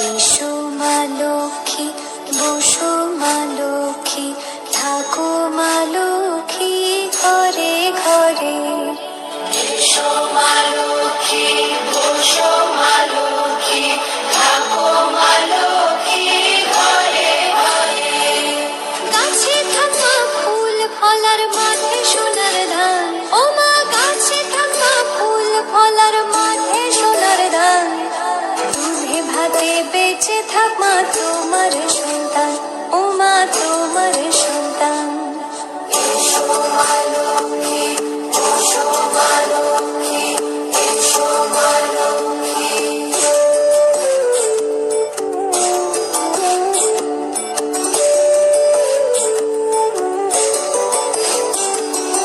এসো মা লক্ষ্মী, বসো মা লক্ষ্মী, থাকো মা লক্ষ্মী ঘরে ঘরে। এসো মা লক্ষ্মী, বসো মা লক্ষ্মী, থাকো মা লক্ষ্মী ঘরে ঘরে। গাছে থাকা ফুল ফলার মাঠে সোনার ধান, ও মা গাছে থাকা ফুল ফলার মাঠে সোনার ধান। দুধে ভাতে বেঁচে থাক মা তোমার সন্তান, ও মা তোমার সন্তান। এসো মা লক্ষ্মী, বসো মা লক্ষ্মী, এসো মা লক্ষ্মী।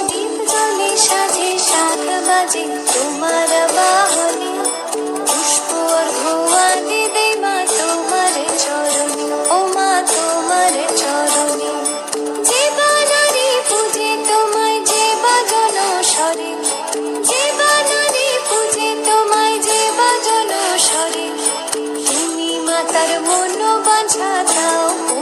দীপ জ্বলে সাজে শাখ বাজে তোমার বাহনে, পুষ্প অর্ঘ্য দে মা তোমার চরণে, ও মা তোমার চরণে। যে বানারি পূজে তোমায়, যে বাজন স্বরে, যে বানারি পূজে তোমায়, যে বাজন স্বরে। তুমি মাতার মন বাঁধা দাও, ও